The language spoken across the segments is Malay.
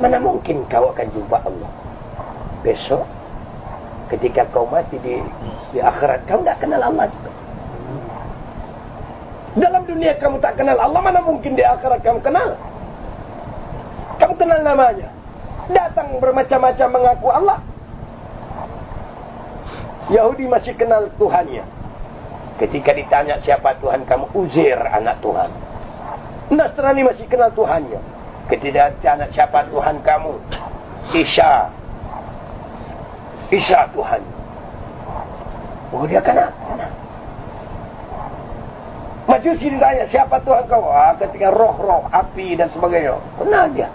Mana mungkin kau akan jumpa Allah besok ketika kau mati di akhirat. Kau tidak kenal Allah juga. Dalam dunia kamu tak kenal Allah, mana mungkin di akhirat kamu kenal? Kamu kenal namanya, datang bermacam-macam mengaku Allah. Yahudi masih kenal Tuhannya. Ketika ditanya siapa Tuhan kamu, Uzair anak Tuhan. Nasrani masih kenal Tuhannya. Ketika ditanya siapa Tuhan kamu, Isa Tuhan. Oh, dia kenal. Majusi ditanya siapa Tuhan kau, ketika roh-roh, api dan sebagainya, kenal dia.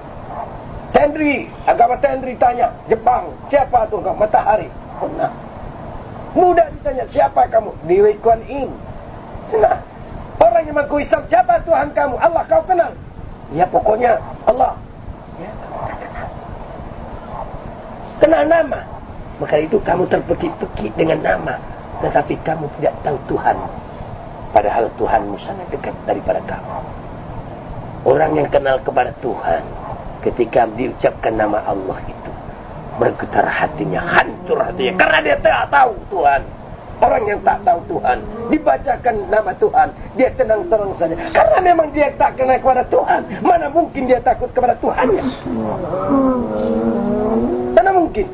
Agama Tenri tanya Jepang, siapa Tuhan kau, matahari, kenal. Buddha ditanya siapa kamu, Dewi Kuan Yin, kenal. Orang yang mengaku Islam, siapa Tuhan kamu, Allah, kau kenal? Ya pokoknya Allah. Ya, kamu tak kenal. Kenal nama. Maka itu kamu terpekik-pekik dengan nama, tetapi kamu tidak tahu Tuhan. Padahal Tuhanmu sangat dekat daripada kamu. Orang yang kenal kepada Tuhan, ketika diucapkan nama Allah itu, bergetar hatinya, hancur hatinya, karena dia tak tahu Tuhan. Orang yang tak tahu Tuhan, dibacakan nama Tuhan, dia tenang-tenang saja, karena memang dia tak kenal kepada Tuhan. Mana mungkin dia takut kepada Tuhannya? Mana mungkin?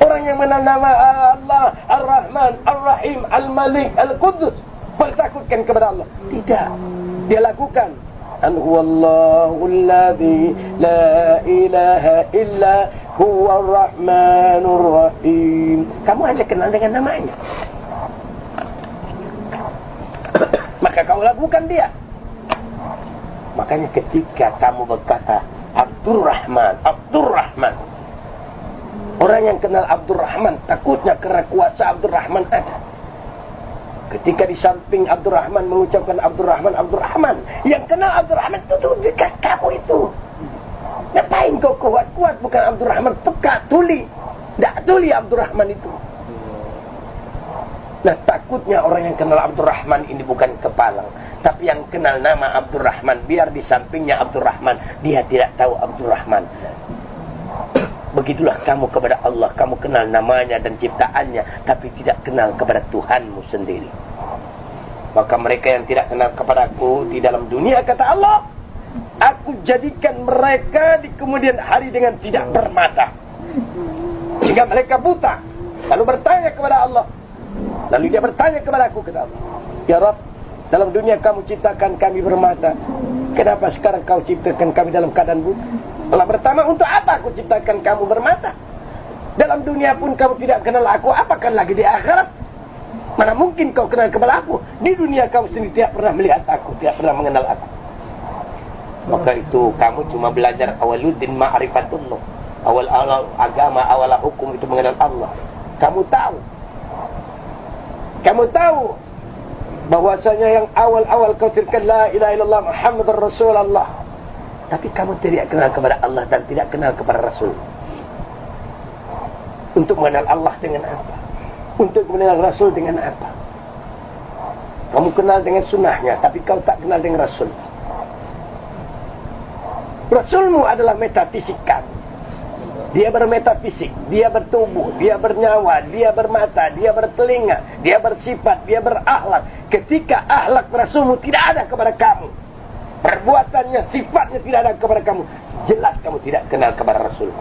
Orang yang mengenal nama Allah, Ar-Rahman, Ar-Rahim, Al-Malik, Al-Qudus, bertakutkan kepada Allah? Tidak. Dia lakukan Huwallahu alladhi la ilaha illa huwa ar-Rahmanur Rahim. Kamu hanya kenal dengan namanya, maka kamu lakukan dia. Makanya ketika kamu berkata Abdurrahman, orang yang kenal Abdurrahman takutnya karena kuasa Abdurrahman ada. Ketika di samping Abdurrahman mengucapkan Abdurrahman, yang kenal Abdurrahman itu dekat kamu itu. Ngapain kau kuat-kuat, bukan Abdurrahman, peka, tuli. Tak tuli Abdurrahman itu. Nah, takutnya orang yang kenal Abdurrahman ini bukan kepalang, tapi yang kenal nama Abdurrahman, biar di sampingnya Abdurrahman, dia tidak tahu Abdurrahman. Begitulah kamu kepada Allah, kamu kenal namanya dan ciptaannya, tapi tidak kenal kepada Tuhanmu sendiri. Maka mereka yang tidak kenal kepadaku di dalam dunia, kata Allah, aku jadikan mereka di kemudian hari dengan tidak bermata, sehingga mereka buta. Lalu bertanya kepada Allah, lalu dia bertanya kepada aku, kata Allah, ya Rabb, dalam dunia kamu ciptakan kami bermata, kenapa sekarang kau ciptakan kami dalam keadaan buta? Allah pertama, untuk apa aku ciptakan kamu bermata? Dalam dunia pun kamu tidak kenal aku, apakan lagi di akhirat? Mana mungkin kau kenal kepada aku? Di dunia kamu sendiri tidak pernah melihat aku, tidak pernah mengenal aku. Maka itu kamu cuma belajar awaluddin ma'rifatullah. Awal agama, awal hukum itu mengenal Allah. Kamu tahu bahwasanya yang awal-awal kau tirkan la ilaha illallah Muhammadur Rasulullah. Tapi kamu tidak kenal kepada Allah dan tidak kenal kepada Rasul. Untuk mengenal Allah dengan apa? Untuk mengenal Rasul dengan apa? Kamu kenal dengan sunnahnya, tapi kau tak kenal dengan Rasul. Rasulmu adalah metafisik kamu. Dia bermetafisik, dia bertubuh, dia bernyawa, dia bermata, dia bertelinga, dia bersifat, dia berakhlak. Ketika akhlak Rasulmu tidak ada kepada kamu, perbuatannya, sifatnya tidak ada kepada kamu, jelas kamu tidak kenal kepada Rasul.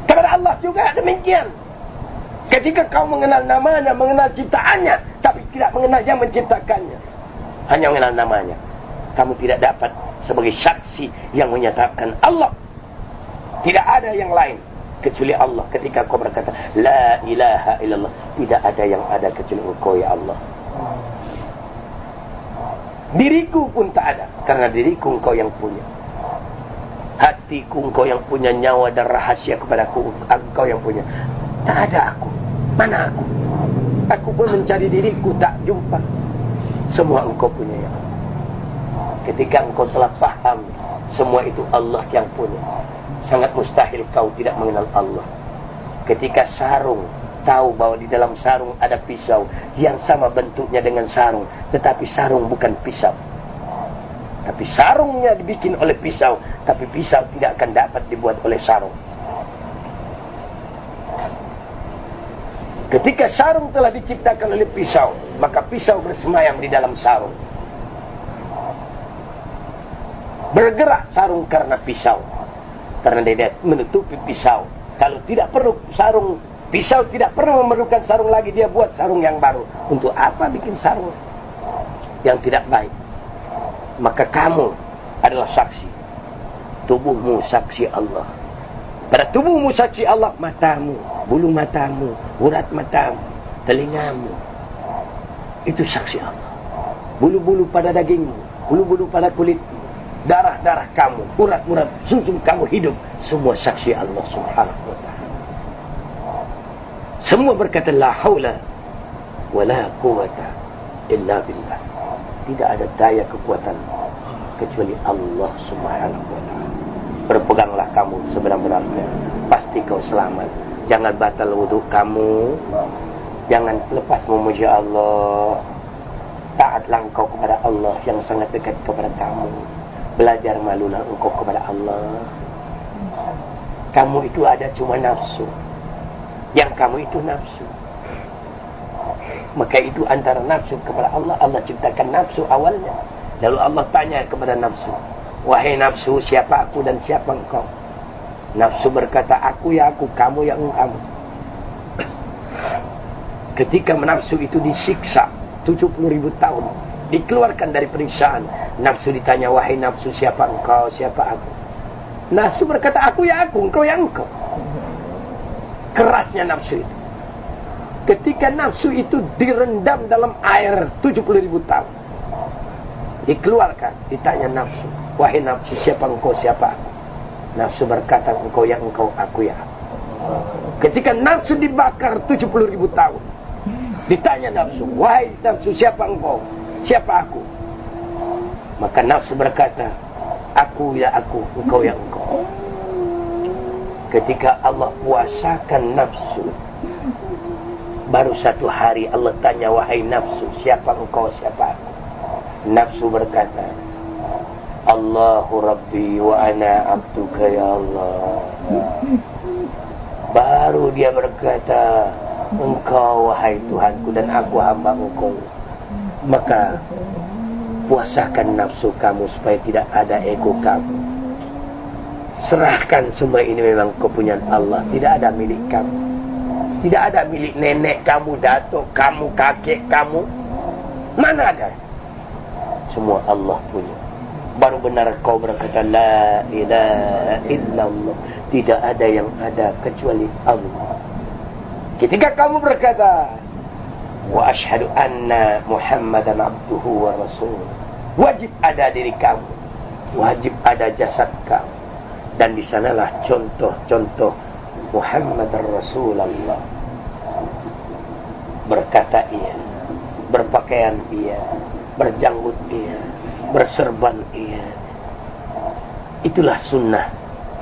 Kepada Allah juga demikian. Ketika kau mengenal namanya, mengenal ciptaannya, tapi tidak mengenal yang menciptakannya, hanya mengenal namanya, kamu tidak dapat sebagai saksi yang menyatakan Allah tidak ada yang lain kecuali Allah. Ketika kau berkata la ilaha illallah, tidak ada yang ada kecuali Engkau ya Allah. Diriku pun tak ada, karena diriku Engkau yang punya. Hatiku Engkau yang punya, nyawa dan rahasia kepadaku Engkau yang punya. Tak ada aku. Mana aku? Aku pun mencari diriku, tak jumpa. Semua Engkau punya ya Allah. Ketika engkau telah faham semua itu Allah yang punya, sangat mustahil kau tidak mengenal Allah. Ketika sarung, tahu bahwa di dalam sarung ada pisau yang sama bentuknya dengan sarung, tetapi sarung bukan pisau. Tapi sarungnya dibikin oleh pisau, tapi pisau tidak akan dapat dibuat oleh sarung. Ketika sarung telah diciptakan oleh pisau, maka pisau bersemayam di dalam sarung. Bergerak sarung karena pisau, karena dia menutupi pisau. Kalau tidak perlu sarung, pisau tidak perlu memerlukan sarung lagi, dia buat sarung yang baru. Untuk apa bikin sarung yang tidak baik? Maka kamu adalah saksi. Tubuhmu saksi Allah. Pada tubuhmu saksi Allah, matamu, bulu matamu, urat matamu, telingamu, itu saksi Allah. Bulu-bulu pada dagingmu, bulu-bulu pada kulitmu, darah-darah kamu, urat-urat sumsum kamu hidup, semua saksi Allah Subhanahu wa ta'ala. Semua berkata la haula wala quwata illa billah. Tidak ada daya kekuatan kecuali Allah Subhanahu wa ta'ala. Berpeganglah kamu sebenar-benarnya, pasti kau selamat. Jangan batal wudhu kamu, jangan lepas memuji Allah. Taatlah engkau kepada Allah yang sangat dekat kepada kamu. Belajar malulah engkau kepada Allah. Kamu itu ada cuma nafsu. Yang kamu itu nafsu. Maka itu antara nafsu kepada Allah. Allah ciptakan nafsu awalnya. Lalu Allah tanya kepada nafsu, wahai nafsu, siapa aku dan siapa engkau? Nafsu berkata, aku ya aku, kamu ya kamu. Ketika nafsu itu disiksa 70.000 tahun, dikeluarkan dari periksaan, nafsu ditanya, wahai nafsu, siapa engkau, siapa aku? Nafsu berkata, aku ya aku, engkau ya engkau. Kerasnya nafsu itu. Ketika nafsu itu direndam dalam air 70.000 tahun, dikeluarkan, ditanya nafsu, wahai nafsu, siapa engkau, siapa aku? Nafsu berkata, engkau ya engkau, aku ya aku. Ketika nafsu dibakar 70.000 tahun, ditanya nafsu, wahai nafsu, siapa engkau, siapa aku? Maka nafsu berkata, aku ya aku, engkau ya engkau. Ketika Allah puasakan nafsu, baru satu hari Allah tanya, wahai nafsu, siapa engkau, siapa aku? Nafsu berkata, Allahu Rabbi wa ana abduka ya Allah. Baru dia berkata, engkau wahai Tuhanku dan aku hamba engkau. Maka puasakan nafsu kamu supaya tidak ada ego kamu. Serahkan semua ini memang kepunyaan Allah, tidak ada milik kamu. Tidak ada milik nenek kamu, datuk kamu, kakek kamu. Mana ada? Semua Allah punya. Baru benar kau berkata la ilaha illallah. Tidak ada yang ada kecuali Allah. Ketika kamu berkata wa asyhadu anna Muhammadan abduhu wa rasuluh, wajib ada diri kamu, wajib ada jasad kamu. Dan di sanalah contoh-contoh Muhammad Rasulullah. Berkata iya, berpakaian iya, berjanggut iya, berserban iya. Itulah sunnah,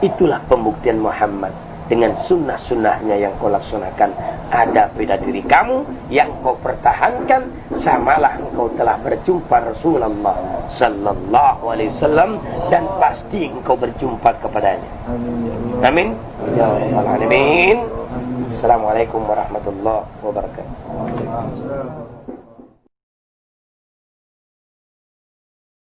itulah pembuktian Muhammad. Dengan sunnah-sunnahnya yang kau laksanakan, ada pada diri kamu yang kau pertahankan, samalah engkau telah berjumpa Rasulullah sallallahu alaihi wasallam, dan pasti engkau berjumpa kepadanya. Amin ya rabbal alamin. Assalamualaikum warahmatullahi wabarakatuh.